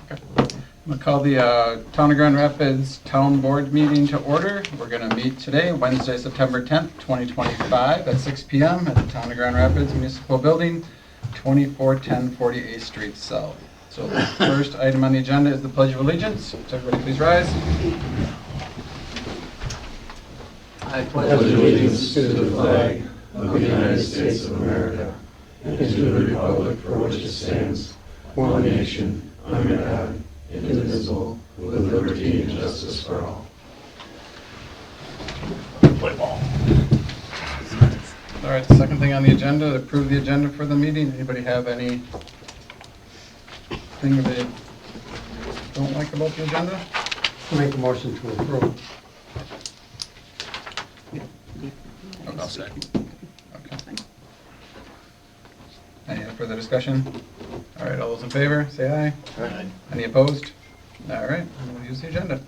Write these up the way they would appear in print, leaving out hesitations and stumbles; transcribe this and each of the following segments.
Okay. I'm going to call the Town of Grand Rapids Town Board meeting to order. We're going to meet today, Wednesday, September 10th, 2025 at 6 p.m. at the Town of Grand Rapids Municipal Building, 2410 48th Street South. So the first item on the agenda is the Pledge of Allegiance. So everybody please rise. I pledge allegiance to the flag of the United States of America and to the republic for which it stands, one nation, under God, indivisible, with liberty and justice for all. Play ball. All right, the second thing on the agenda, approve the agenda for the meeting. Anybody have anything they don't like about the agenda? Make a motion to approve. I'll second. Okay. Any further discussion? All right, all those in favor, say aye. Aye. Any opposed? All right, we'll use the agenda.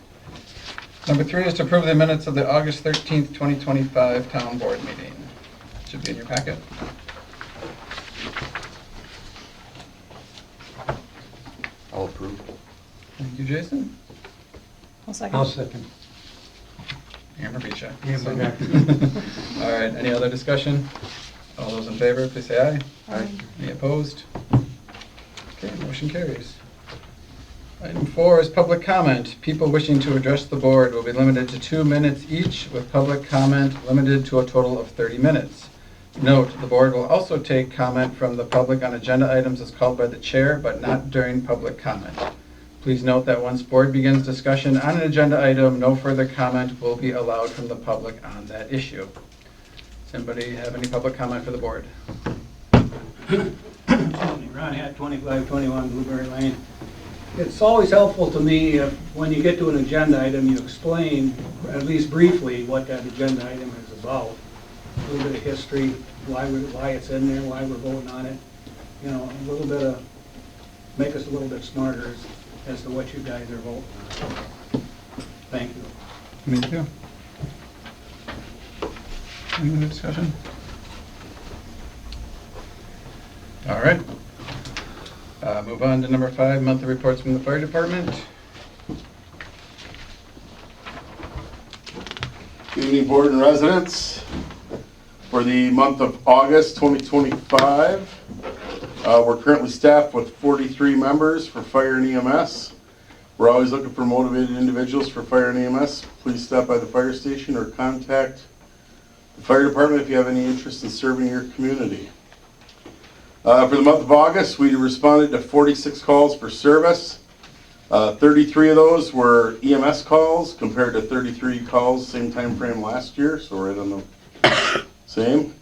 Number 3 is to approve the minutes of the August 13th, 2025 Town Board meeting. Should be in your packet. I'll approve. Thank you, Jason. I'll second. I'll second. Amber beat you. Amber got All right, any other discussion? All those in favor, please say aye. Aye. Any opposed? Okay, motion carries. Item 4 is public comment. People wishing to address the board will be limited to 2 minutes each, with public comment limited to a total of 30 minutes. Note, the board will also take comment from the public on agenda items as called by the chair, but not during public comment. Please note that once board begins discussion on an agenda item, no further comment will be allowed from the public on that issue. Does anybody have any public comment for the board? Ron Hatt, 2521 Blueberry Lane. It's always helpful to me if, when you get to an agenda item, you explain, at least briefly, what that agenda item is about. A little bit of history, why it's in there, why we're voting on it. You know, a little bit of, make us a little bit smarter as to what you guys are voting on. Thank you. Me too. Any other discussion? All right. Move on to number 5, monthly reports from the fire department. Good evening, board and residents. For the month of August 2025, we're currently staffed with 43 members for fire and EMS. We're always looking for motivated individuals for fire and EMS. Please stop by the fire station or contact the fire department if you have any interest in serving your community. For the month of August, we responded to 46 calls for service. 33 of those were EMS calls compared to 33 calls same time frame last year, so right on the same.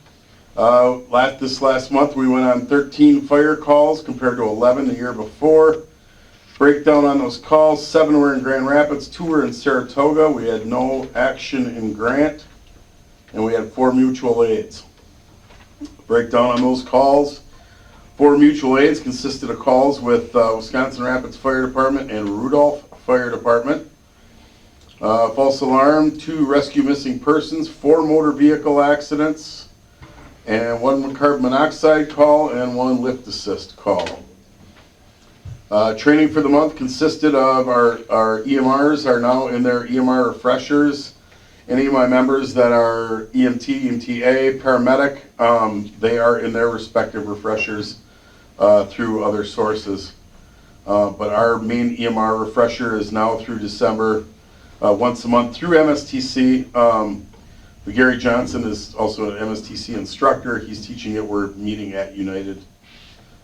This last month we went on 13 fire calls compared to 11 the year before. Breakdown on those calls, 7 were in Grand Rapids, 2 were in Saratoga. We had no action in Grant, and we had 4 mutual aids. Breakdown on those calls, 4 mutual aids consisted of calls with Wisconsin Rapids Fire Department and Rudolph Fire Department. False alarm, 2 rescue missing persons, 4 motor vehicle accidents, and 1 carbon monoxide call and 1 lift assist call. Training for the month consisted of our EMRs are now in their EMR refreshers. Any of my members that are EMT, EMTA, paramedic, they are in their respective refreshers through other sources. But our main EMR refresher is now through December, once a month through MSTC. Gary Johnson is also an MSTC instructor. He's teaching it. We're meeting at United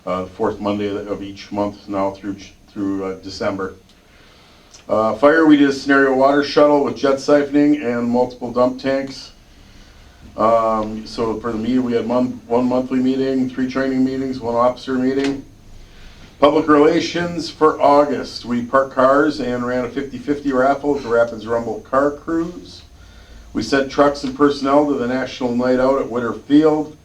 the 4th Monday of each month now through December. Fire, we did a scenario water shuttle with jet siphoning and multiple dump tanks. So for the meeting, we had one monthly meeting, 3 training meetings, 1 officer meeting. Public relations for August, we parked cars and ran a 50-50 raffle at the Rapids Rumble Car Cruise. We sent trucks and personnel to the National Night Out at Witter Field.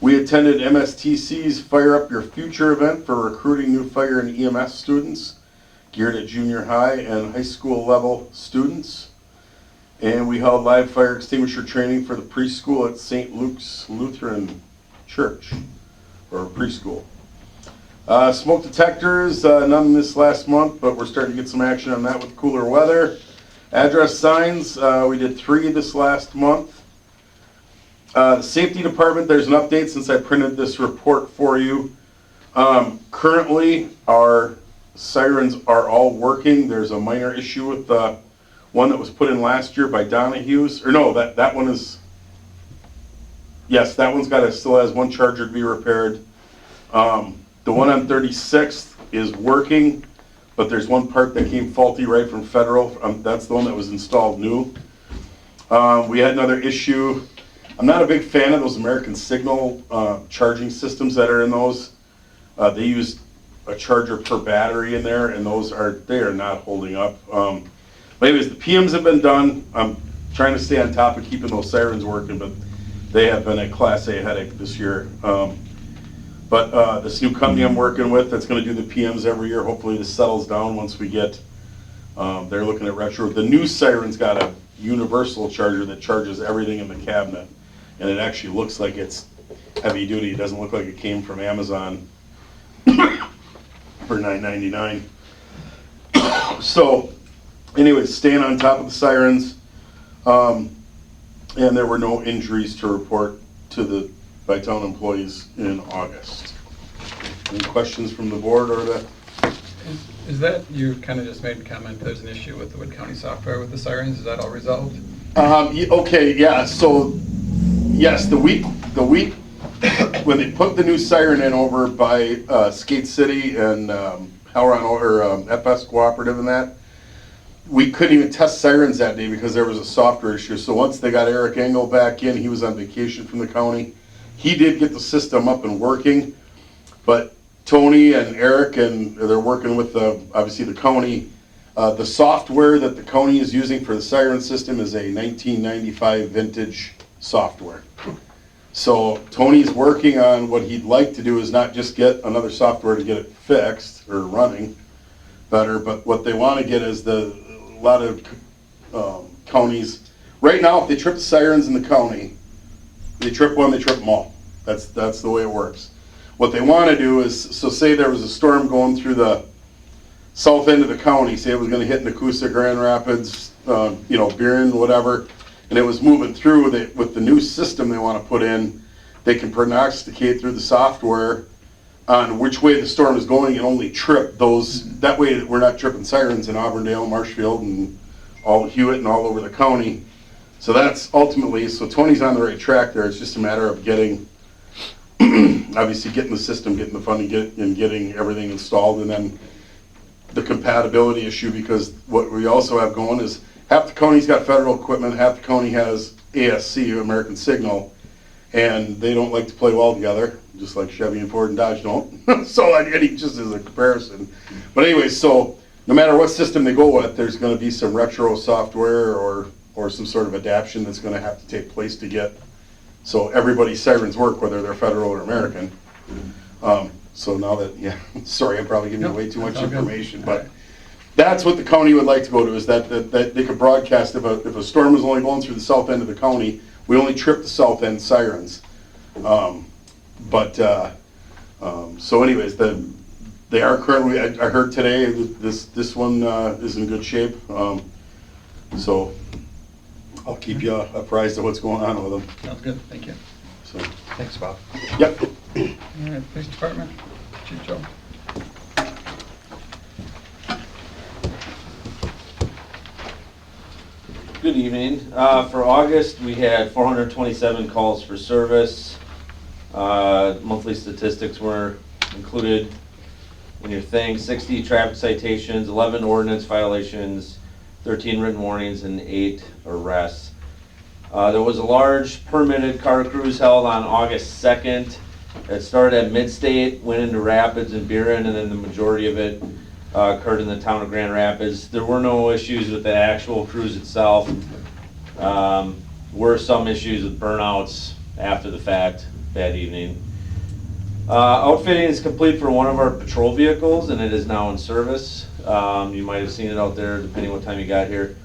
We attended MSTC's Fire Up Your Future event for recruiting new fire and EMS students, geared at junior high and high school level students. And we held live fire extinguisher training for the preschool at St. Luke's Lutheran Church, or preschool. Smoke detectors, none this last month, but we're starting to get some action on that with cooler weather. Address signs, we did 3 this last month. The safety department, there's an update since I printed this report for you. Currently, our sirens are all working. There's a minor issue with the one that was put in last year by Donahue's, or no, that one is, yes, that one's still has one charger to be repaired. The one on 36th is working, but there's one part that came faulty right from Federal. That's the one that was installed new. We had another issue. I'm not a big fan of those American Signal charging systems that are in those. They use a charger per battery in there, and they are not holding up. But anyways, the PMs have been done. I'm trying to stay on top of keeping those sirens working, but they have been a Class A headache this year. But this new company I'm working with that's going to do the PMs every year, hopefully this settles down once we get, they're looking at retro. The new siren's got a universal charger that charges everything in the cabinet, and it actually looks like it's heavy duty. It doesn't look like it came from Amazon for $9.99. So anyways, staying on top of the sirens, and there were no injuries to report by town employees in August. Any questions from the board or the? Is that, you kind of just made a comment, there's an issue with the Wood County software with the sirens, is that all resolved? Okay, yeah, so, yes, the week when they put the new siren in over by Skate City and FS Cooperative and that, we couldn't even test sirens that day because there was a software issue. So once they got Eric Engel back in, he was on vacation from the county. He did get the system up and working, but Tony and Eric, and they're working with obviously the county. The software that the county is using for the siren system is a 1995 vintage software. So Tony's working on what he'd like to do is not just get another software to get it fixed or running better, but what they want to get is a lot of counties. Right now, if they trip the sirens in the county, they trip one, they trip them all. That's the way it works. What they want to do is, so say there was a storm going through the south end of the county, say it was going to hit Nakusa, Grand Rapids, Buren, whatever, and it was moving through with the new system they want to put in, they can prognosticate through the software on which way the storm is going and only trip those. That way we're not tripping sirens in Auburndale, Marshfield, and all Hewitt and all over the county. So that's ultimately, so Tony's on the right track there. It's just a matter of getting, obviously getting the system, getting the funding, and getting everything installed, and then the compatibility issue, because what we also have going is half the county's got federal equipment, half the county has ASC, American Signal, and they don't like to play well together, just like Chevy and Ford and Dodge don't. So just as a comparison. But anyway, so no matter what system they go with, there's going to be some retro software or some sort of adaptation that's going to have to take place to get so everybody's sirens work, whether they're federal or American. So now that, sorry, I'm probably giving you way too much information, but that's what the county would like to go to, is that they could broadcast if a storm is only going through the south end of the county, we only trip the south end sirens. So anyways, they are currently, I heard today, this one is in good shape. So I'll keep you apprised of what's going on with them. Sounds good, thank you. So, Thanks, Bob. yep. All right, Police Department, Chief Joe. Good evening. For August, we had 427 calls for service. Monthly statistics were included in your thing. 60 traffic citations, 11 ordinance violations, 13 written warnings, and 8 arrests. There was a large permitted car cruise held on August 2nd. It started at Midstate, went into Rapids and Buren, and then the majority of it occurred in the town of Grand Rapids. There were no issues with the actual cruise itself. Were some issues with burnouts after the fact that evening. Outfitting is complete for one of our patrol vehicles, and it is now in service. You might have seen it out there depending what time you got here.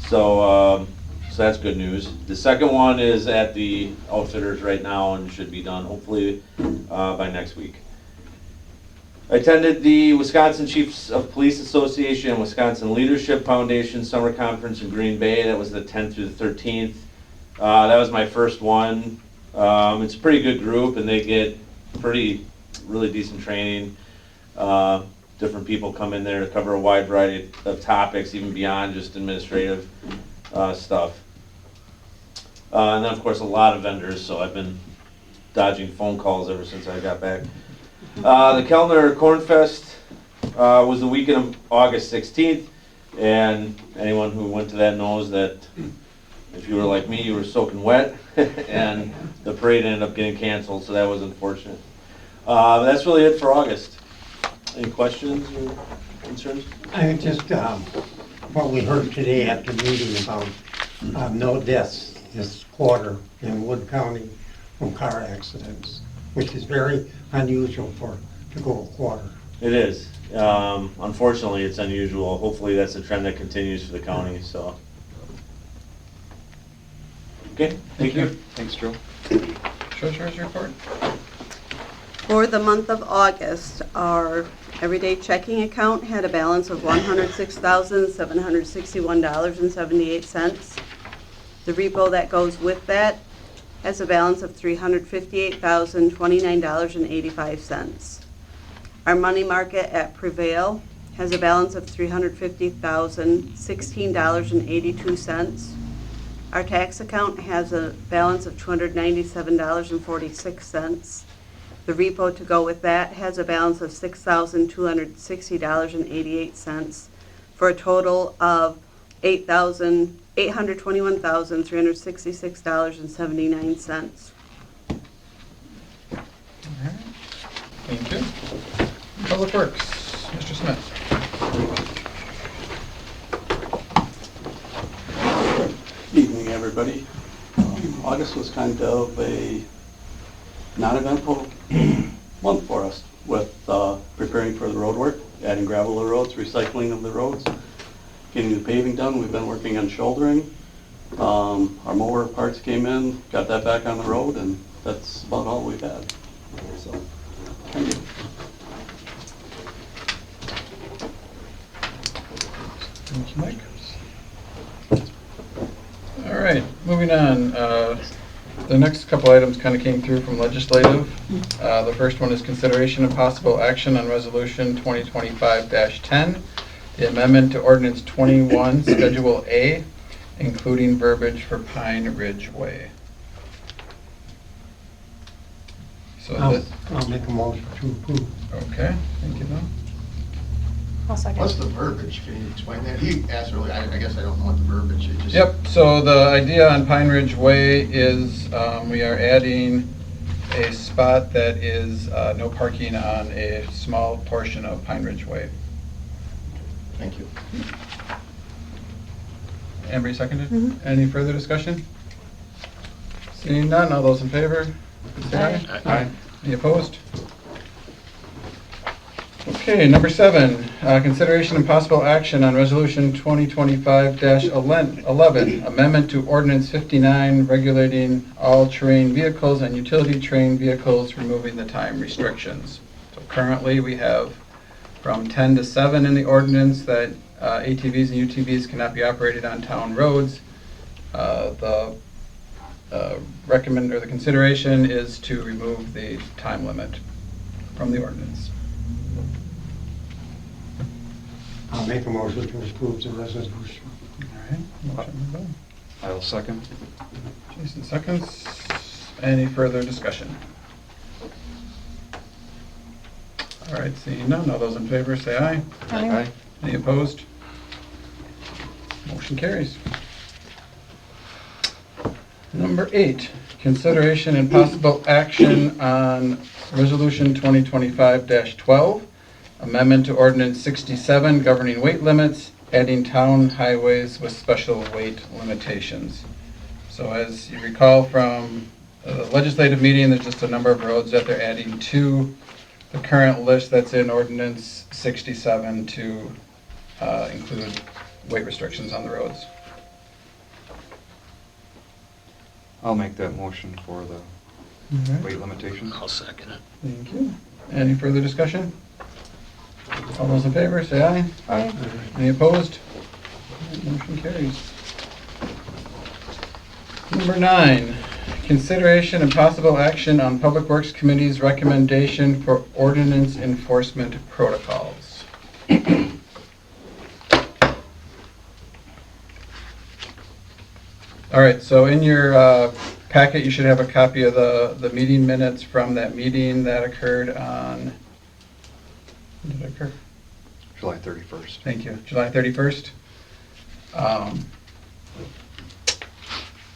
So that's good news. The second one is at the outfitters right now and should be done hopefully by next week. I attended the Wisconsin Chiefs of Police Association and Wisconsin Leadership Foundation Summer Conference in Green Bay. That was the 10th through the 13th. That was my first one. It's a pretty good group, and they get really decent training. Different people come in there to cover a wide variety of topics, even beyond just administrative stuff. And then, of course, a lot of vendors, so I've been dodging phone calls ever since I got back. The Kellner Corn Fest was the weekend of August 16th, and anyone who went to that knows that if you were like me, you were soaking wet, and the parade ended up getting canceled, so that was unfortunate. That's really it for August. Any questions or concerns? I just, what we heard today at the meeting about no deaths this quarter in Wood County from car accidents, which is very unusual to go a quarter. It is. Unfortunately, it's unusual. Hopefully, that's a trend that continues for the county, so. Okay, thank you. Thanks, Joe. Treasurer's report. For the month of August, our everyday checking account had a balance of $106,761.78. The repo that goes with that has a balance of $358,029.85. Our money market at Prevail has a balance of $350,016.82. Our tax account has a balance of $297.46. The repo to go with that has a balance of $6,260.88 for a total of $821,366.79. All right. Thank you. Public Works, Mr. Smith. Evening, everybody. August was kind of a non-eventful month for us with preparing for the road work, adding gravel to the roads, recycling of the roads, getting the paving done. We've been working on shouldering. Our mower parts came in, got that back on the road, and that's about all we've had. So, thank you. Thank you, Mike. All right, moving on. The next couple items kind of came through from legislative. The first one is consideration and possible action on resolution 2025-10, the amendment to ordinance 21, Schedule A, including verbiage for Pine Ridge Way. So I'll make a motion to approve. okay, thank you, Bill. I'll second. What's the verbiage? Can you explain that? He asked earlier, I guess I don't know what the verbiage is. Just- Yep, so the idea on Pine Ridge Way is we are adding a spot that is no parking on a small portion of Pine Ridge Way. Thank you. Anybody seconded? Any further discussion? Seeing none, all those in favor? Say aye. Aye. Any opposed? Okay, number 7, consideration and possible action on resolution 2025-11, amendment to ordinance 59, regulating all-terrain vehicles and utility terrain vehicles, removing the time restrictions. So currently, we have from 10 to 7 in the ordinance that ATVs and UTVs cannot be operated on town roads. The consideration is to remove the time limit from the ordinance. I'll make a motion to approve the resolution. All right, motion by Bill. I'll second. Jason seconds. Any further discussion? All right, seeing none, all those in favor say aye. Aye. Any opposed? Motion carries. Number 8, consideration and possible action on resolution 2025-12, amendment to ordinance 67 governing weight limits, adding town highways with special weight limitations. So as you recall from the legislative meeting, there's just a number of roads that they're adding to the current list that's in ordinance 67 to include weight restrictions on the roads. I'll make that motion for the weight limitations. I'll second it. Thank you. Any further discussion? All those in favor, say aye. Aye. Any opposed? Motion carries. Number 9, consideration and possible action on Public Works Committee's recommendation for ordinance enforcement protocols. All right, so in your packet, you should have a copy of the meeting minutes from that meeting that occurred on, when did it occur? July 31st. Thank you, July 31st.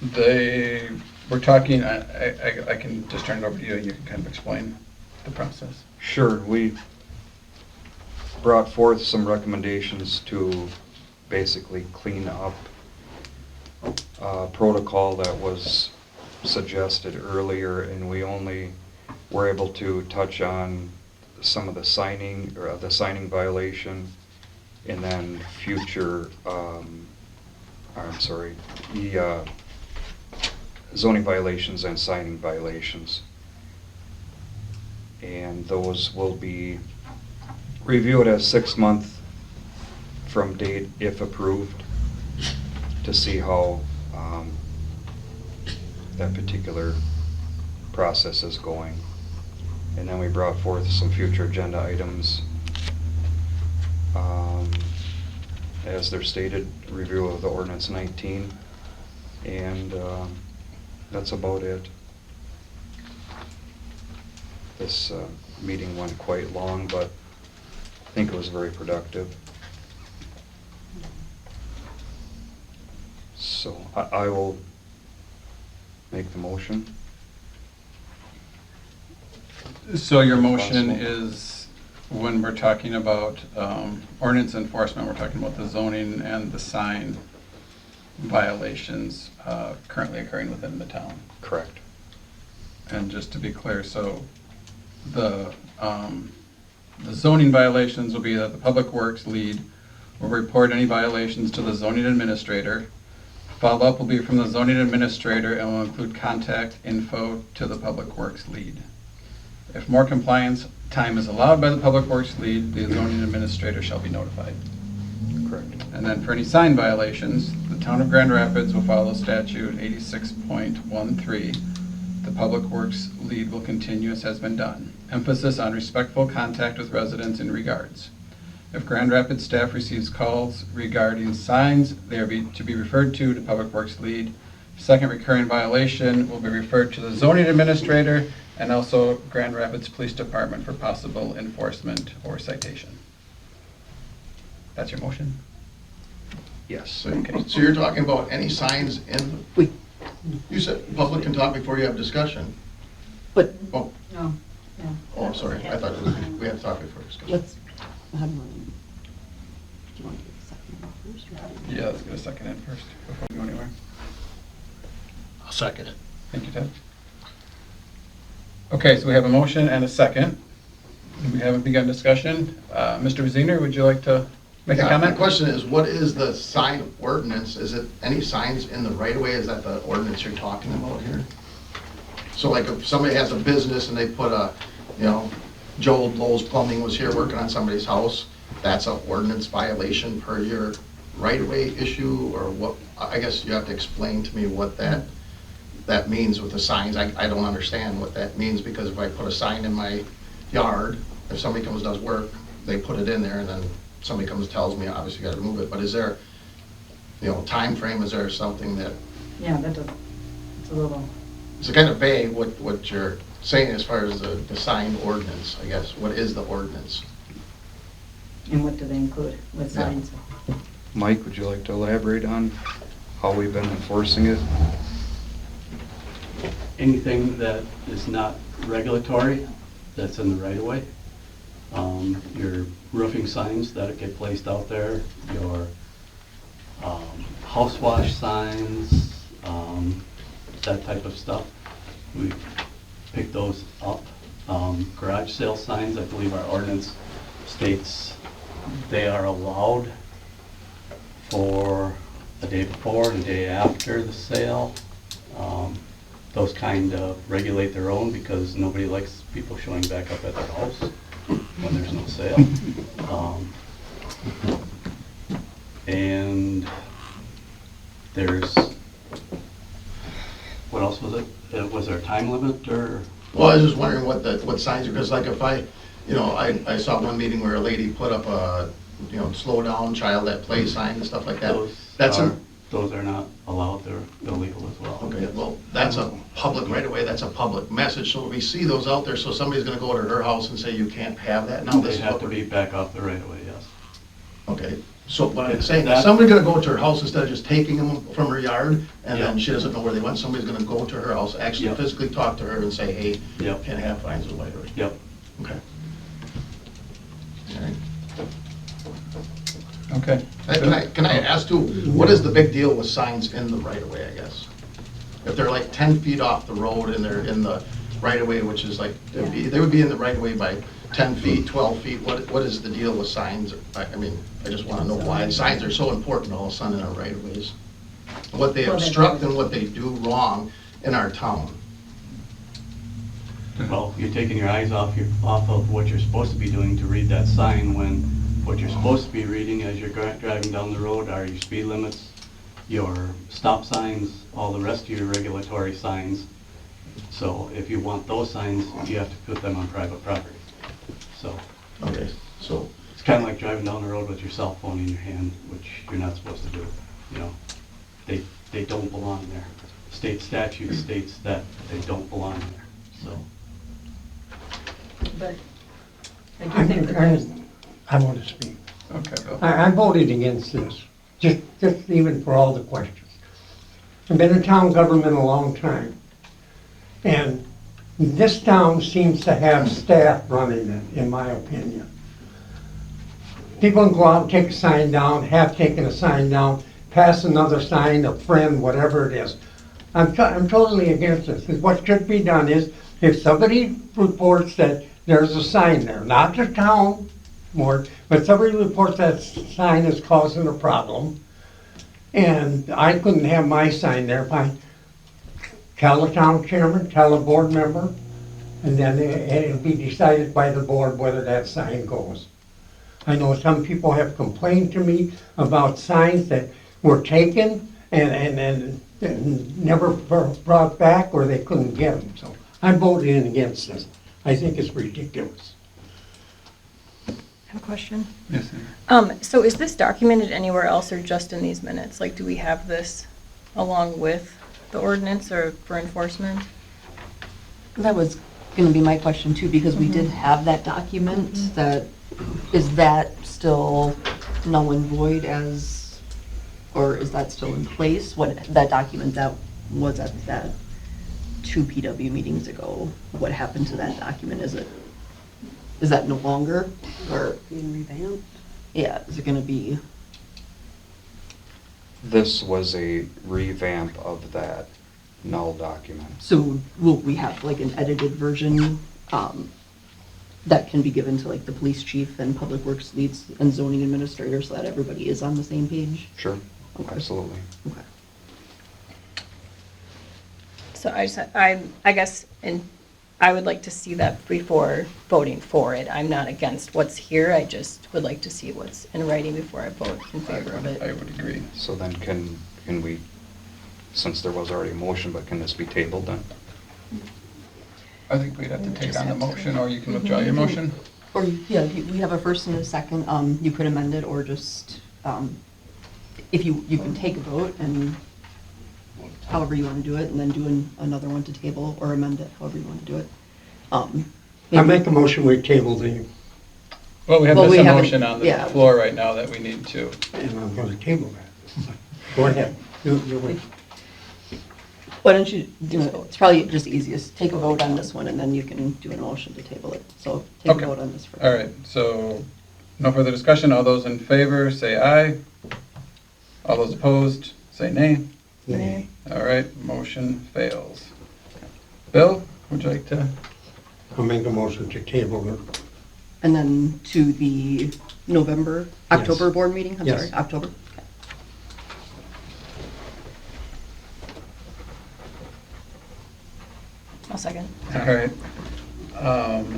They were talking, I can just turn it over to you and you can kind of explain the process. Sure, we brought forth some recommendations to basically clean up a protocol that was suggested earlier, and we only were able to touch on some of the signing violation, and then future, the zoning violations and signing violations. And those will be reviewed as 6 months from date if approved, to see how that particular process is going. And then we brought forth some future agenda items, as they're stated, review of the ordinance 19, and that's about it. This meeting went quite long, but I think it was very productive. So I will make the motion. So your motion is, when we're talking about ordinance enforcement, we're talking about the zoning and the sign violations currently occurring within the town. Correct. And just to be clear, so the zoning violations will be that the Public Works lead will report any violations to the zoning administrator. Follow-up will be from the zoning administrator and will include contact info to the Public Works lead. If more compliance time is allowed by the Public Works lead, the zoning administrator shall be notified. Correct. And then for any sign violations, the town of Grand Rapids will follow statute 86.13. The Public Works lead will continue as has been done. Emphasis on respectful contact with residents in regards. If Grand Rapids staff receives calls regarding signs, they are to be referred to Public Works lead. Second recurring violation will be referred to the zoning administrator and also Grand Rapids Police Department for possible enforcement or citation. That's your motion? Yes. So you're talking about any signs in, you said public can talk before you have discussion. But, Oh, no, yeah. oh, I'm sorry, I thought it was, we had to talk before discussion. Let's, how do you want to get the second one first? Or? Yeah, let's get a second in first before we go anywhere. I'll second it. Thank you, Ted. Okay, so we have a motion and a second. We haven't begun discussion. Mr. Viziner, would you like to make a Yeah, comment? my question is, what is the sign ordinance? Is it any signs in the right of way? Is that the ordinance you're talking about here? So like if somebody has a business and they put a, you know, Joe Lowe's Plumbing was here working on somebody's house, that's an ordinance violation per your right of way issue, or what? I guess you have to explain to me what that means with the signs. I don't understand what that means, because if I put a sign in my yard, if somebody comes and does work, they put it in there, and then somebody comes and tells me, obviously you gotta remove it, but is there, you know, time frame? Is there something that, Yeah, that does, it's a little, it's kind of vague what you're saying as far as the sign ordinance, I guess. What is the ordinance? and what do they include with Yeah. signs? Mike, would you like to elaborate on how we've been enforcing it? Anything that is not regulatory, that's in the right of way. Your roofing signs that get placed out there, your house wash signs, that type of stuff. We pick those up. Garage sale signs, I believe our ordinance states they are allowed for the day before and the day after the sale. those kind of regulate their own because nobody likes people showing back up at their house when there's no sale. And there's, what else was it? Was there a time limit or? Well, I was just wondering what signs are, because like if I saw one meeting where a lady put up a, slow down, child at play sign and stuff like that. Those are not allowed, they're illegal as well. Okay, well, that's a public right away, that's a public message, so we see those out there, so somebody's gonna go to her house and say, you can't have that now. They have to be back off the right of way, yes. Okay, so what I'm saying, is somebody's gonna go to her house instead of just taking them from her yard, and then she doesn't know where they went, somebody's gonna go to her house, actually Yep. physically talk to her and say, hey, Yep. can't have signs of light. Yep. Okay. All right. Okay. Can I ask too, what is the big deal with signs in the right of way, I guess? If they're like 10 feet off the road and they're in the right of way, which is like, they would be in the right of way by 10 feet, 12 feet, what is the deal with signs? I just want to know why signs are so important all of a sudden in our right of ways. What they obstruct and what they do wrong in our town. Well, you're taking your eyes off of what you're supposed to be doing to read that sign when what you're supposed to be reading as you're driving down the road are your speed limits, your stop signs, all the rest of your regulatory signs. So if you want those signs, you have to put them on private property. So Okay, so, it's kind of like driving down the road with your cell phone in your hand, which you're not supposed to do. They don't belong there. State statute states that they don't belong there, so. But I do think that there's, I want to speak. Okay, Bill. I voted against this, just even for all the questions. I've been in town government a long time, and this town seems to have staff running it, in my opinion. People can go out and take a sign down, have taken a sign down, pass another sign, a friend, whatever it is. I'm totally against this. What should be done is, if somebody reports that there's a sign there, not the town board, but somebody reports that sign is causing a problem, and I couldn't have my sign there, fine. Tell the town chairman, tell a board member, and then it'll be decided by the board whether that sign goes. I know some people have complained to me about signs that were taken and never brought back, or they couldn't get them, so I'm voting against this. I think it's ridiculous. I have a question. Yes, sir. So is this documented anywhere else or just in these minutes? Like, do we have this along with the ordinance or for enforcement? That was going to be my question too, because we did have that document. Is that still null and void or is that still in place? That document that was at that 2 PW meetings ago, what happened to that document? Is that no longer, or? Being revamped. Yeah, is it going to be? This was a revamp of that null document. So will we have like an edited version that can be given to like the police chief and public works leads and zoning administrator so that everybody is on the same page? Sure, Okay. absolutely. Okay. So I guess, and I would like to see that before voting for it. I'm not against what's here, I just would like to see what's in writing before I vote in favor of it. I would agree. So then can we, since there was already a motion, but can this be tabled then? I think we'd have to take on the motion, or you can withdraw your motion. Or, yeah, we have a first and a second, you could amend it, or just, if you can take a vote and however you want to do it, and then do another one to table, or amend it, however you want to do it. I make a motion, we table the, Well, we have Well, we this haven't- motion on the yeah. floor right now that we need to. and I'm going to table that. Go ahead. You wait. Why don't you, it's probably just easiest, take a vote on this one, and then you can do a motion to table it. So take a Okay. vote on this first. All right, so no further discussion. All those in favor, say aye. All those opposed, say nay. Nay. All right, motion fails. Bill, would you like to? I'll make a motion to table it. And then to the October board meeting, I'm Yes. sorry, October. Okay. I'll second. All right.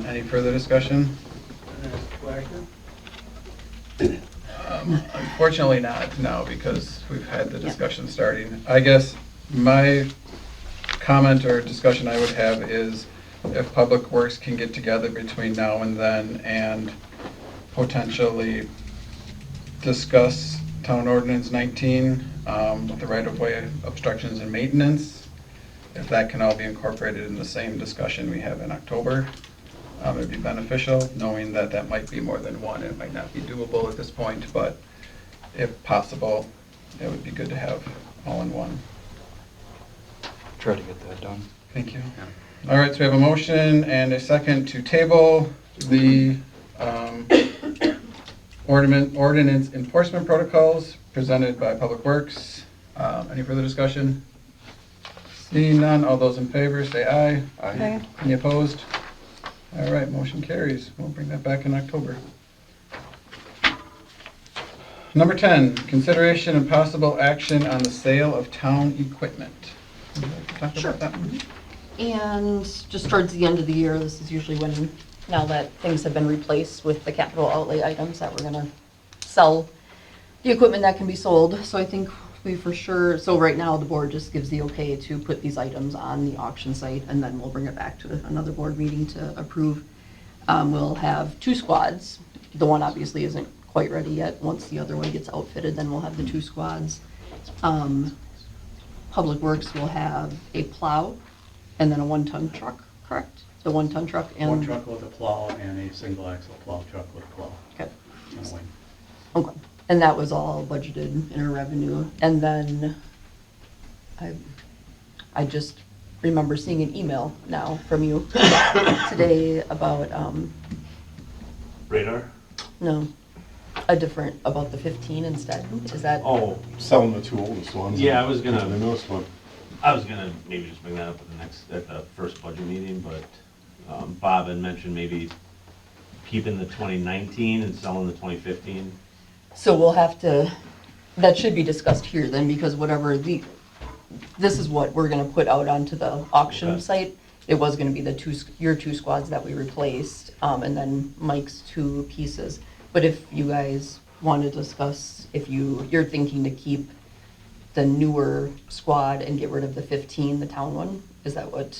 Any further discussion? Unfortunately not, no, because we've had the discussion starting. I guess my comment or discussion I would have is if Public Works can get together between now and then and potentially discuss Town Ordinance 19 with the right-of-way obstructions and maintenance, if that can all be incorporated in the same discussion we have in October, it'd be beneficial, knowing that that might be more than one. It might not be doable at this point, but if possible, it would be good to have all in one. Try to get that done. Thank you. All right, so we have a motion and a second to table the ordinance enforcement protocols presented by Public Works. Any further discussion? Seeing none, all those in favor say aye. Aye. Any opposed? All right, motion carries. We'll bring that back in October. Number 10, consideration and possible action on the sale of town equipment. Would you like to talk about that one? And just towards the end of the year, this is usually when, now that things have been replaced with the capital outlay items, that we're gonna sell the equipment that can be sold. So I think we for sure, so right now the board just gives the okay to put these items on the auction site, and then we'll bring it back to another board meeting to approve. We'll have 2 squads. The one obviously isn't quite ready yet. Once the other one gets outfitted, then we'll have the 2 squads. Public Works will have a plow and then a 1-ton truck, correct? The 1-ton truck and... One truck with a plow and a single axle plow truck with a plow. Okay. And a wing. Okay. And that was all budgeted in our revenue. And then I just remember seeing an email now from you today about, Radar? no, about the 15 instead. Is that? Oh, Selling the 2 oldest ones. yeah, I was gonna maybe just bring that up at the first budget meeting, but Bob had mentioned maybe keeping the 2019 and selling the 2015. So we'll have to, that should be discussed here then, because whatever this is what we're gonna put out onto the auction Okay. site. It was gonna be your 2 squads that we replaced, and then Mike's 2 pieces. But if you guys want to discuss, if you're thinking to keep the newer squad and get rid of the 15, the town one, is that what?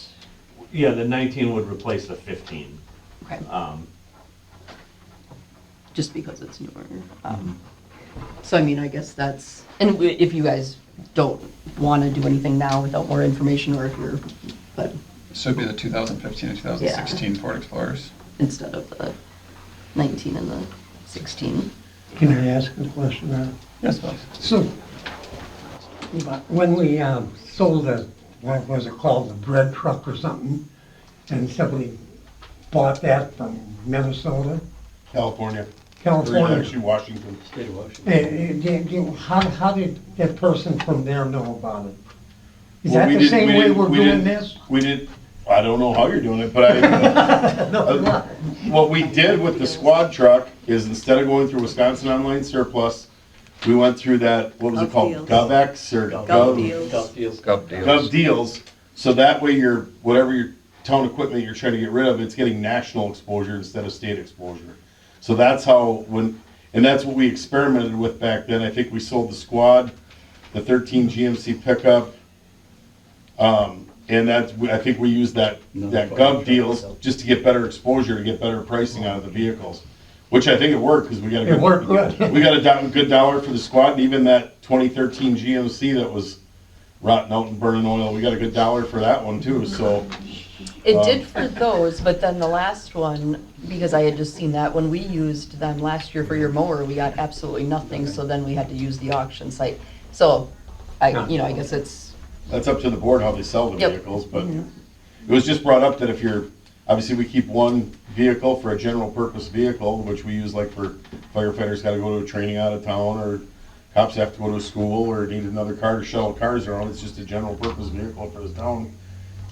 Yeah, the 19 would replace the 15. Okay. Just because it's newer. So I mean, I guess that's, and if you guys don't want to do anything now without more information, or if you're, but This would be the 2015 and 2016 Ford Explorers. instead of the 19 and the 16. Can I ask a question now? Yes, please. So, when we sold the, what was it called, the bread truck or something, and somebody bought that from Minnesota, California. California. Actually, Washington. State of Washington. How did that person from there know about it? Is Well, that we the didn't- same we way didn't- we're we doing didn't- this? We did, I don't know how you're doing it, but what we did with the squad truck is instead of going through Wisconsin Online Surplus, we went through that, what was it called? GovDeals. GovX or GovDeals. Gulf deals. Gov deals. Gov Deals. So that way whatever your town equipment you're trying to get rid of, it's getting national exposure instead of state exposure. So that's how, and that's what we experimented with back then. I think we sold the squad, the 13 GMC pickup. And I think we used that Gov Deals just to get better exposure, to get better pricing out of the vehicles. Which I think it worked, because we got a It worked good. we got a good dollar for the squad, and even that 2013 GMC that was rotting out and burning oil, we got a good dollar for that one too, so. It did for those, but then the last one, because I had just seen that, when we used them last year for your mower, we got absolutely nothing, so then we had to use the auction site. So, I guess it's, That's up to the board how they sell the Yep. vehicles, but it was just brought up that if obviously we keep one vehicle for a general purpose vehicle, which we use like for firefighters gotta go to a training out of town, or cops have to go to school, or need another car to shuttle cars around, it's just a general purpose vehicle for the town.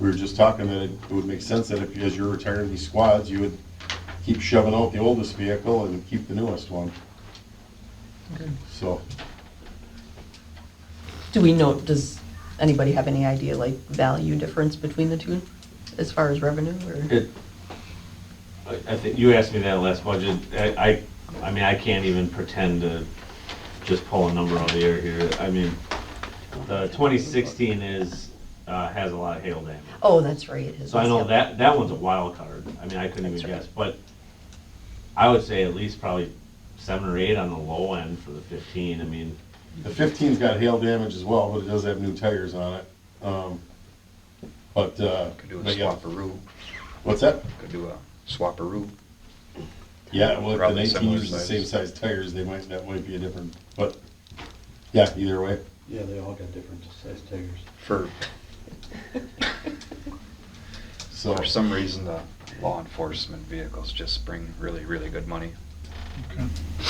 We were just talking that it would make sense that if, as you're retiring these squads, you would keep shoving out the oldest vehicle and keep the newest one. So, does anybody have any idea, like, value difference between the two? as far as revenue, or? I think, you asked me that last budget, I mean, I can't even pretend to just pull a number out of the air here. I mean, the 2016 is, has a lot of hail damage. Oh, that's right. it is. So I know Yep. that one's a wild card. I mean, I couldn't even That's right. guess, but I would say at least probably 7 or 8 on the low end for the 15. I mean, The 15's got hail damage as well, but it does have new tires on it. Could do a But yeah. swap-a-roo. What's that? Could do a swap-a-roo. Yeah, well, if the Probably 19 similar uses the size. same size tires, that might be a different, but, yeah, either way. Yeah, they all got different size tires. For So, For some reason, the law enforcement vehicles just bring really, really good money.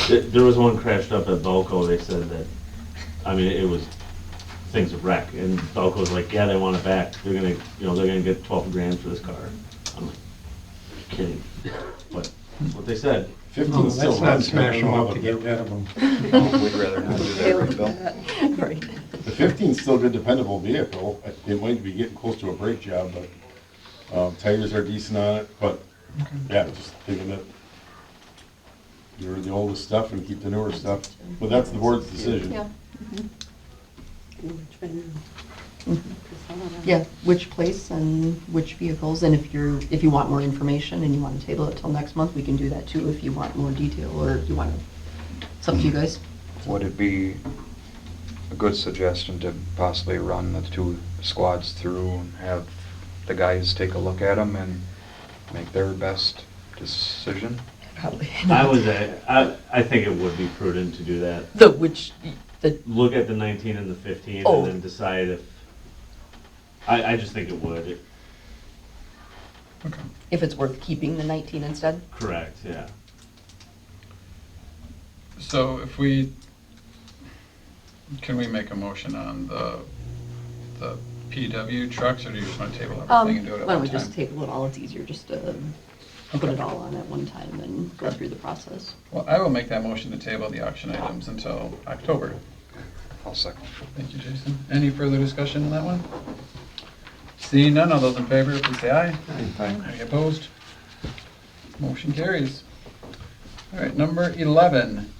there was one crashed up at Belco, they said that, I mean, it was, things of wreck, and Belco's like, yeah, they want it back, they're gonna, they're gonna get 12 grand for this car. I'm like, you're kidding, but that's what they said. 15 still Let's not runs. smash them up to get rid of them. We'd rather not do that, right, Bill? Right. The 15's still a good dependable vehicle. It might be getting close to a brake job, but tires are decent on it, but yeah, just thinking that you're the oldest stuff and keep the newer stuff. But that's the board's decision. Yeah. Which venue? Yeah, which place and which vehicles, and if you want more information and you want to table it till next month, we can do that too, if you want more detail, or if you want to, it's up to you guys. Would it be a good suggestion to possibly run the 2 squads through and have the guys take a look at them and make their best decision? Probably. I think it would be prudent to do that. The Look at the 19 and the 15 Oh. and then decide if, I just think it would. if it's worth keeping the 19 instead. Correct, yeah. So can we make a motion on the PW trucks, or do you just want to table everything and do it at Why don't one we just time? table it all, it's easier just to put it all on at one time and go through the process. Well, I will make that motion to table the auction items until October. I'll second. Thank you, Jason. Any further discussion on that one? Seeing none, all those in favor, please say aye. Any opposed? Motion carries. All right, number 11,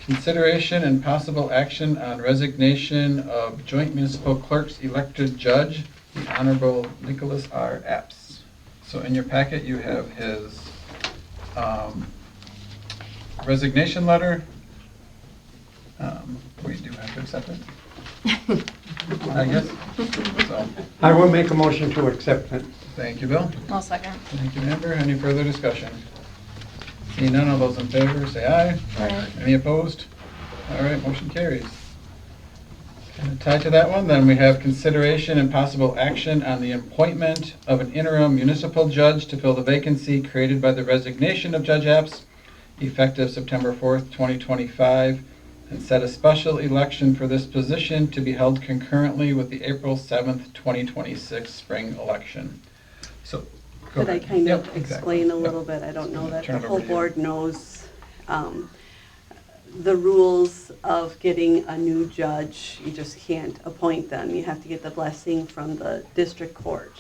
consideration and possible action on resignation of Joint Municipal Clerk's elected judge, the Honorable Nicholas R. Epps. So in your packet, you have his resignation letter. We do have to accept it, I guess. So, I will make a motion to accept it. thank you, Bill. I'll second. Thank you, Amber. Any further discussion? Seeing none, all those in favor, say aye. Aye. Any opposed? All right, motion carries. And tied to that one, then we have consideration and possible action on the appointment of an interim municipal judge to fill the vacancy created by the resignation of Judge Epps, effective September 4th, 2025, and set a special election for this position to be held concurrently with the April 7th, 2026 spring election. So, go Could I ahead. kind Yep, of exactly. explain a Yep. little bit? I don't know that Turn the it whole over to you. board knows the rules of getting a new judge. You just can't appoint them. You have to get the blessing from the district court.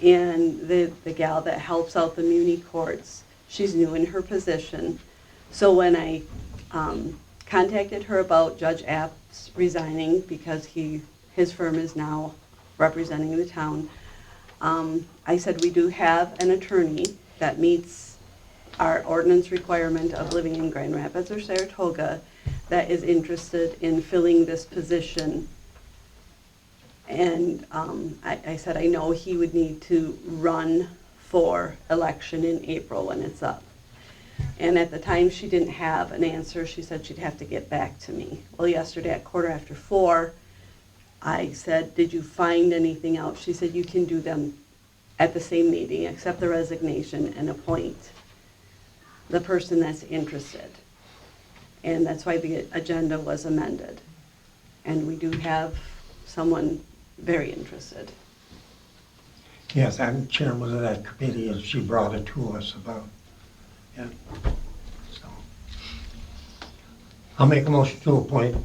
And the gal that helps out the muni courts, she's new in her position. So when I contacted her about Judge Epps resigning because his firm is now representing the town, I said we do have an attorney that meets our ordinance requirement of living in Grand Rapids or Saratoga that is interested in filling this position. And I said I know he would need to run for election in April when it's up. And at the time, she didn't have an answer. She said she'd have to get back to me. Well, yesterday at 4:15, I said, did you find anything out? She said, you can do them at the same meeting, accept the resignation and appoint the person that's interested. And that's why the agenda was amended. And we do have someone very interested. Yes, I'm chairman of that committee, and she brought it to us about, yeah. So, I'll make a motion to appoint.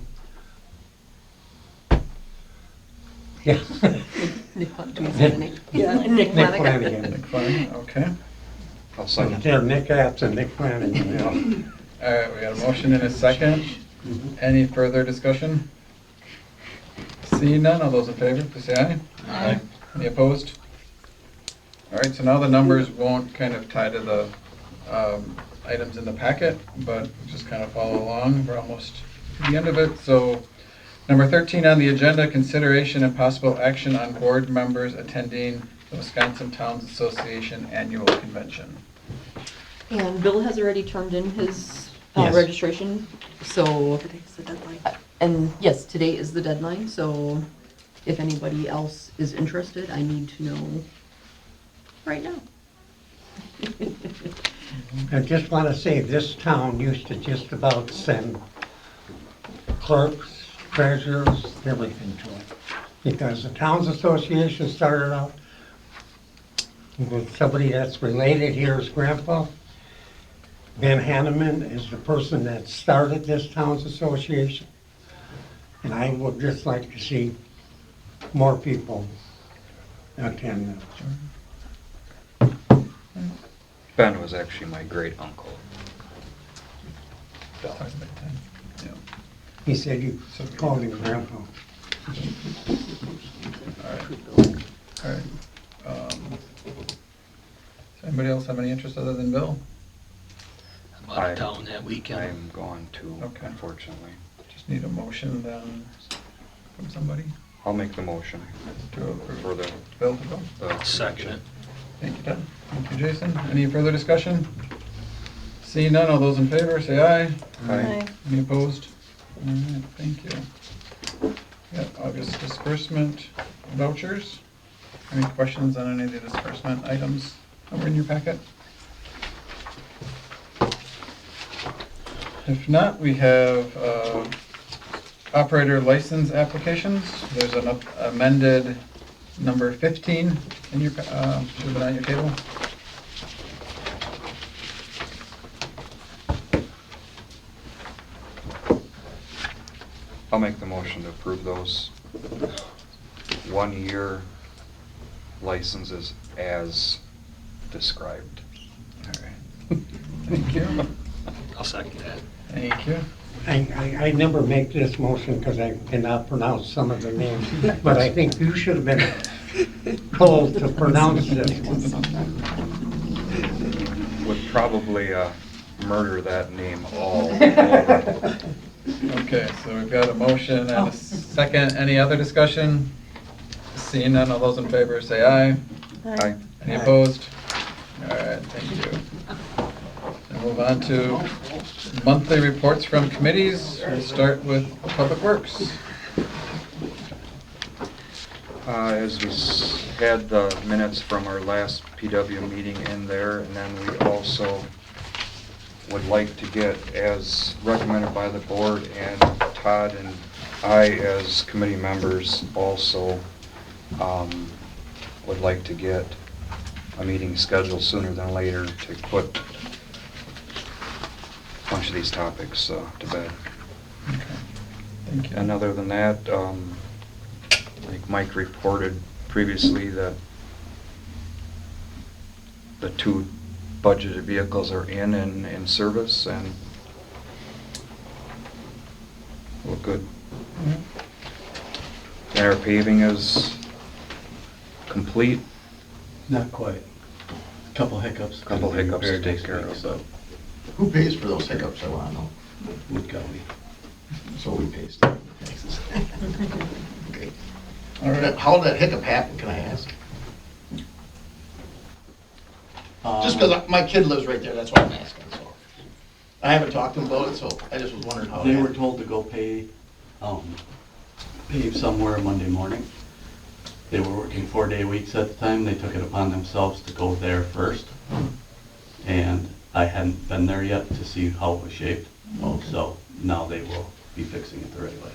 Yeah. Do we say the name? Yeah. Nick Nick Flanagan. Flanagan. Nick Flanagan, okay. I'll So second. they're Nick Apps and Nick Flanagan, you know. All right, we got a motion and a second. Any further discussion? Seeing none, all those in favor, please say aye. Aye. Any opposed? All right, so now the numbers won't kind of tie to the items in the packet, but just kind of follow along. We're almost to the end of it. So number 13 on the agenda, consideration and possible action on board members attending the Wisconsin Towns Association Annual Convention. And Bill has already turned in his Yes. registration, so, Today's the deadline. and yes, today is the deadline, so if anybody else is interested, I need to know right now. I just want to say, this town used to just about send clerks, treasurers, everything to it. Because the Towns Association started out with somebody that's related here as grandpa. Ben Hanneman is the person that started this Towns Association. And I would just like to see more people attend that. Ben was actually my great uncle. Yeah. He said you called him grandpa. All right. Does anybody else have any interest other than Bill? I'm out of town that weekend. I'm gone too, Okay. unfortunately. Just need a motion then from somebody I'll make the motion to approve. for the Bill to go? Second it. Thank you, Ted. Thank you, Jason. Any further discussion? Seeing none, all those in favor, say aye. Aye. Any opposed? All right, thank you. Got August disbursement vouchers. Any questions on any of the disbursement items that were in your packet? If not, we have operator license applications. There's an amended number 15 in your, should have been on your table. I'll make the motion to approve those 1-year licenses as described. All right. Thank you. I'll second that. Thank you. I never make this motion because I cannot pronounce some of the names, but I think you should have been told to pronounce this one. Would probably murder that name all over. Okay, so we've got a motion and a second. Any other discussion? Seeing none, all those in favor say aye. Aye. Any opposed? All right, thank you. And move on to monthly reports from committees. We'll start with Public Works. As we had the minutes from our last PW meeting in there, and then we also would like to get, as recommended by the board, and Todd and I as committee members also would like to get a meeting scheduled sooner than later to put a bunch of these topics to bed. Okay, thank you. And other than that, I think Mike reported previously that the 2 budgeted vehicles are in service and look good. And our paving is complete. Not quite. Couple hiccups. Couple hiccups to Repaired take next care week, of. So, Who pays for those hiccups, I want to know? Wood County. So we pay stuff. Great. All right. How did that hiccup happen, can I ask? Just because my kid lives right there, that's why I'm asking, so. I haven't talked to him about it, so I just was wondering how it They were happened. told to go pave somewhere Monday morning. They were working 4-day weeks at the time. They took it upon themselves to go there first. And I hadn't been there yet to see how it was shaped. So now they will be fixing it the right way.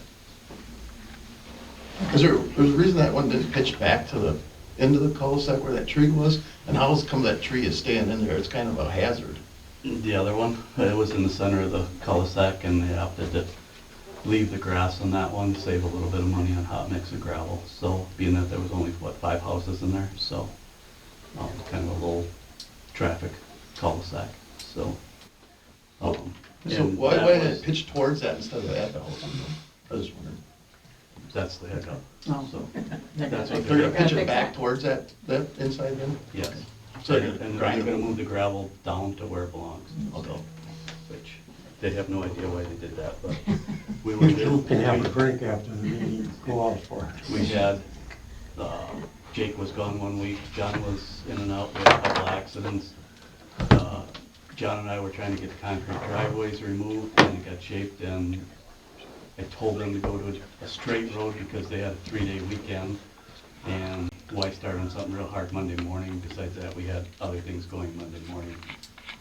Is there a reason that one didn't pitch back to the end of the cul-de-sac where that tree was? And how come that tree is staying in there? It's kind of a hazard. The other one, it was in the center of the cul-de-sac and they opted to leave the grass on that one, save a little bit of money on hot mix and gravel. So being that there was only, what, 5 houses in there, so kind of a low traffic cul-de-sac, so. So and why that did was- it pitch towards that instead of at the house? I was wondering. That's the hiccup, Oh. so. That's So what they're gonna pitch fix it back that. towards that inside then? Yes. So And they're and they're grind gonna it? move the gravel down to where it belongs, so, Okay. which, they have no idea why they did that, but we were You there. two can have a drink after the meeting, go out for it. We had, Jake was gone one week, John was in and out, we had a couple accidents. John and I were trying to get the concrete driveways removed, and it got shaped, and I told them to go to a straight road because they had a 3-day weekend, and why start on something real hard Monday morning? Besides that, we had other things going Monday morning,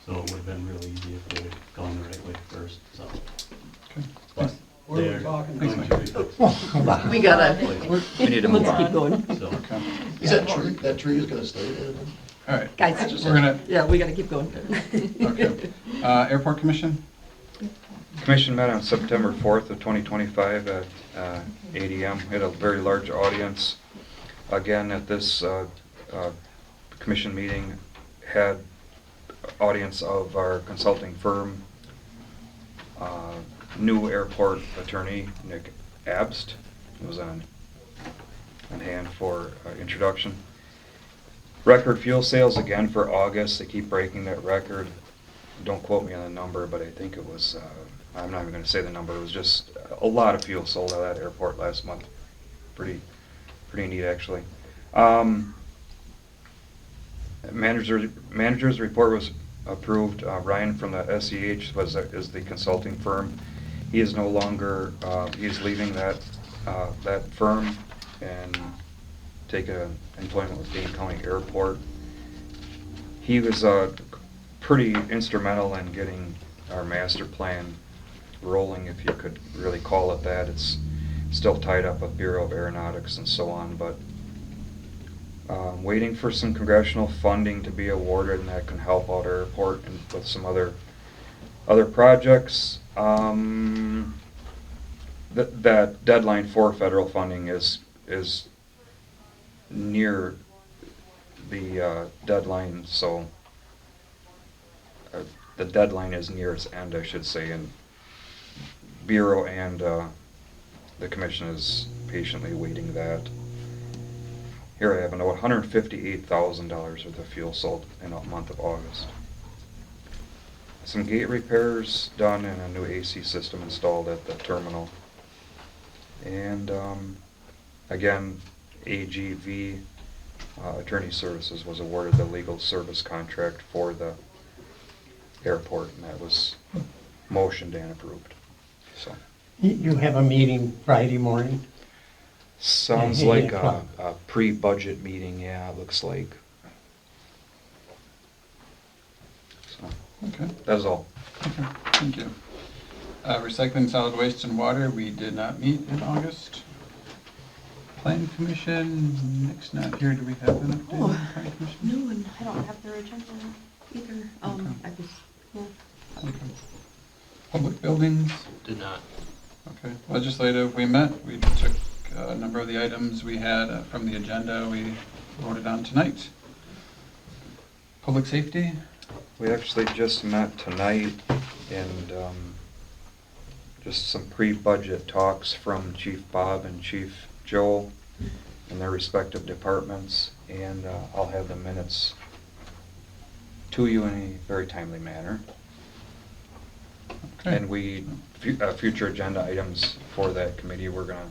so it would have been really easy if they had gone the right way first, so. But Where are we they're talking? going to refix. Oh, come on. We gotta, We need to move let's keep on. going. So, Okay. Is that tree is gonna stay there then? All right. Guys, We're gonna, yeah, we gotta keep going. okay. Airport Commission? Commission met on September 4th of 2025 at 8 AM. We had a very large audience. Again, at this commission meeting, had audience of our consulting firm, new airport attorney, Nick Abst, was on hand for introduction. Record fuel sales again for August. They keep breaking that record. Don't quote me on the number, but I think it was, I'm not even going to say the number. It was just a lot of fuel sold at that airport last month. Pretty neat, actually. Manager's report was approved. Ryan from the SEH is the consulting firm. He is no longer, he's leaving that firm and taking employment with Dane County Airport. He was pretty instrumental in getting our master plan rolling, if you could really call it that. It's still tied up with Bureau of Aeronautics and so on, but waiting for some congressional funding to be awarded, and that can help out our airport and with some other projects. That deadline for federal funding is near the deadline, so the deadline is near its end, I should say, and Bureau and the Commission is patiently waiting that. Here I have a note, $158,000 worth of fuel sold in the month of August. Some gate repairs done and a new AC system installed at the terminal. And again, AGV Attorney Services was awarded the legal service contract for the airport, and that was motioned and approved. So You have a meeting Friday morning? sounds At 8 like o'clock. a pre-budget meeting, yeah, it looks like. So Okay, that's all. okay, thank you. Recycling, solid waste, and water, we did not meet in August. Planning Commission, Nick's not here, do we have an update on the Planning Commission? No, and I don't have their agenda either. Okay. I was, yeah. Okay. Public Buildings? Did not. Okay, legislative, we met, we took a number of the items we had from the agenda, we voted on tonight. Public Safety? We actually just met tonight and just some pre-budget talks from Chief Bob and Chief Joe in their respective departments, and I'll have the minutes to you in a very timely manner. Okay. And future agenda items for that committee, we're gonna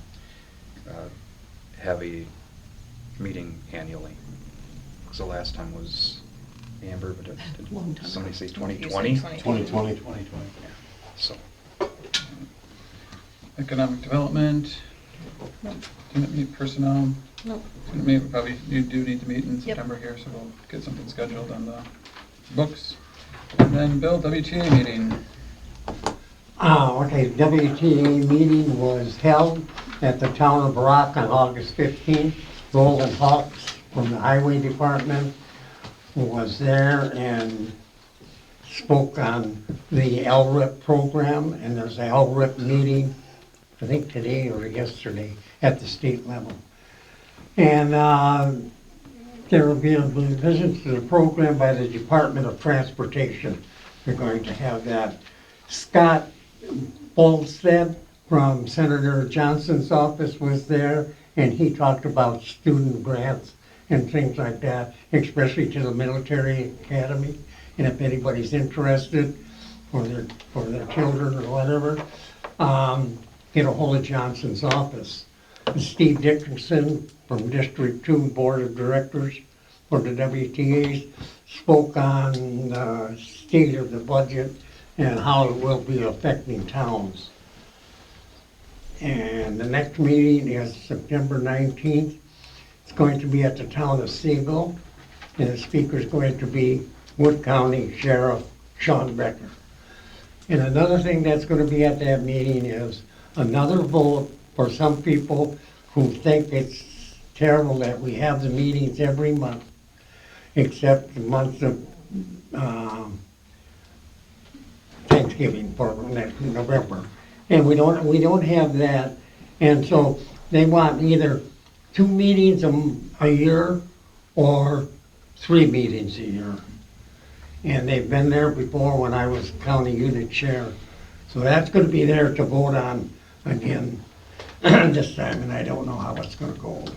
have a meeting annually. Because the last time was, Amber, but Long did time somebody ago. say You 2020? said 2020. 2020, yeah. So, Economic Development? Didn't meet personnel? Nope. Didn't meet, we probably do need to meet in Yep. September here, so we'll get something scheduled on the books. And then Bill, WTA meeting. Okay, WTA meeting was held at the town of Rock on August 15th. Roland Hawks from the Highway Department was there and spoke on the LRIP program, and there's a LRIP meeting I think today or yesterday, at the state level. And there will be a revision to the program by the Department of Transportation. They're going to have that. Scott Bolstead from Senator Johnson's office was there, and he talked about student grants and things like that, especially to the military academy. And if anybody's interested for their children or whatever, get a hold of Johnson's office. And Steve Dickerson from District 2 Board of Directors for the WTAs spoke on the state of the budget and how it will be affecting towns. And the next meeting is September 19th. It's going to be at the town of Seagull, and the speaker is going to be Wood County Sheriff Sean Becker. And another thing that's going to be at that meeting is another vote for some people who think it's terrible that we have the meetings every month, except the month of Thanksgiving for next November. And we don't have that. And so they want either 2 meetings a year or 3 meetings a year. And they've been there before when I was county unit chair. So that's going to be there to vote on again this time, and I don't know how it's going to go, but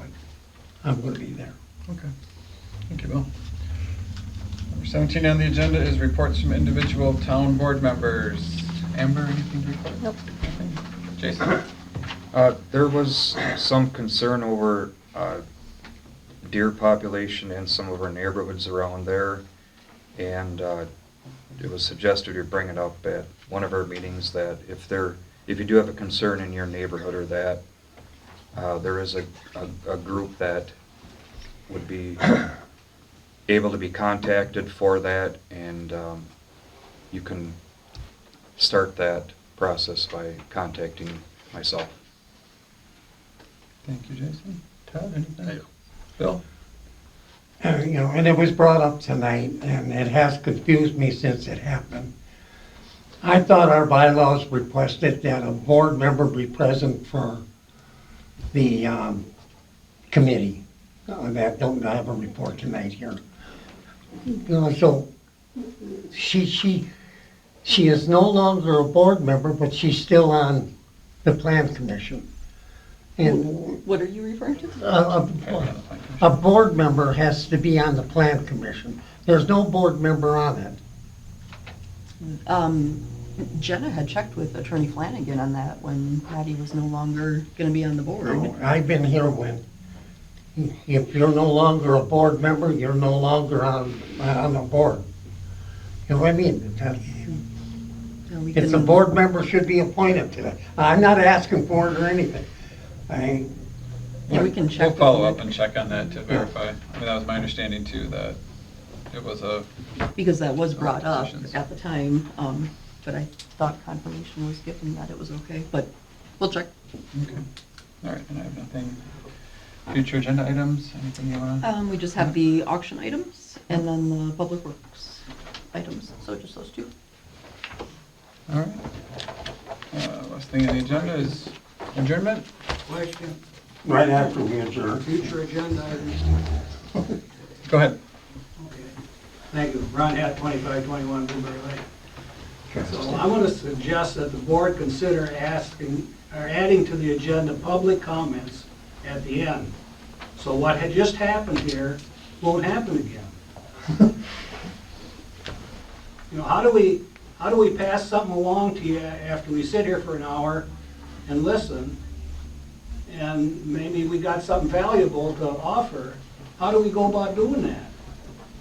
I'm going to be there. Okay. Thank you, Bill. Number 17 on the agenda is reports from individual town board members. Amber, anything to report? Nope. Nothing? Jason? There was some concern over deer population in some of our neighborhoods around there, and it was suggested to bring it up at one of our meetings that if you do have a concern in your neighborhood or that, there is a group that would be able to be contacted for that, and you can start that process by contacting myself. Thank you, Jason. Todd, anything? Bill? And it was brought up tonight, and it has confused me since it happened. I thought our bylaws requested that a board member be present for the committee. That don't have a report tonight here. So she is no longer a board member, but she's still on the plan commission. And What are you referring to? a board member has to be on the plan commission. There's no board member on it. Jenna had checked with Attorney Flanagan on that when Patty was no longer going to be on the board. I've been here when, if you're no longer a board member, you're no longer on the board. You know what I mean? It's a board member should be appointed to that. I'm not asking for it or anything. Yeah, we can check. We'll follow up and check on that to verify. I mean, that was my understanding too, that it was a... Because that was brought up Positions. at the time, but I thought confirmation was given that it was okay, but we'll check. Okay. All right, and I have nothing. Future agenda items, anything you want to? We just have the auction items and then the public works items, so just those 2. All right. Last thing on the agenda is adjournment. Question, Right after we adjourn. future agenda items. Go ahead. Okay. Thank you. Ron Hatt, 2521 Blueberry Lane. So I want to suggest that the board consider asking, or adding to the agenda public comments at the end. So what had just happened here won't happen again. You know, how do we pass something along to you after we sit here for an hour and listen, and maybe we got something valuable to offer? How do we go about doing that?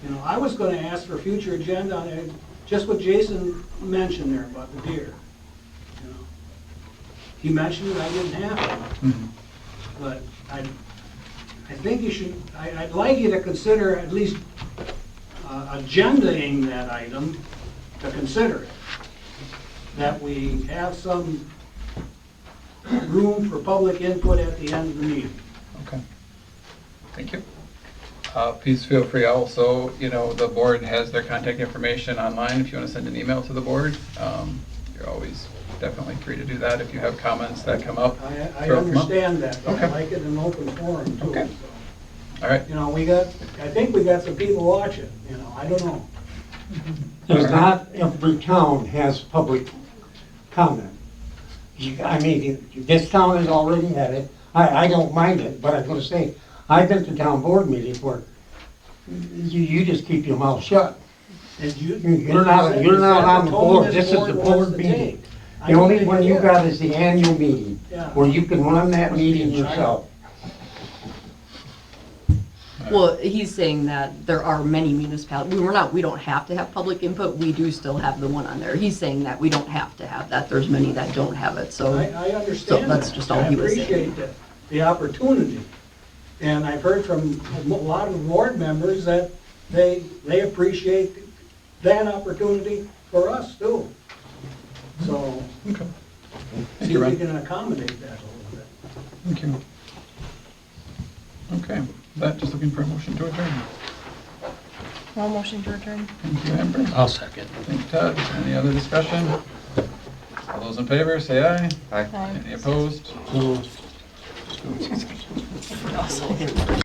You know, I was going to ask for future agenda on it, just what Jason mentioned there about the deer. You know, he mentioned it, I didn't have to. But I think you should, I'd like you to consider at least agendaing that item to consider it. That we have some room for public input at the end of the meeting. Okay. Thank you. Please feel free also, the board has their contact information online if you want to send an email to the board. you're always definitely free to do that if you have comments that come up. I throw them up. understand that, but I Okay. like it in an open forum too. Okay. so. All right. You know, I think we got some people watching, you know, I don't know. There's not every town has public comment. I mean, this town has already had it. I don't mind it, but I'm gonna say, I've been to town board meetings where you just keep your mouth shut. And You're not on the board, this is the board meeting. The only one you got is the annual meeting, Yeah. where you can run that meeting yourself. Well, he's saying that there are many municipalities, we don't have to have public input, we do still have the one on there. He's saying that we don't have to have that, there's many that don't have it, so. I understand So that's that. just all he was saying. I appreciate the opportunity. And I've heard from a lot of board members that they appreciate that opportunity for us too. So, Okay. see Thank you, if we Ron. can accommodate that a little bit. Thank you. Okay, that, just looking for a motion to adjourn. All motion to return. Thank you, Amber. I'll second. Thank you, Todd. Any other discussion? All those in favor, say aye. Aye. Any opposed? So, Awesome.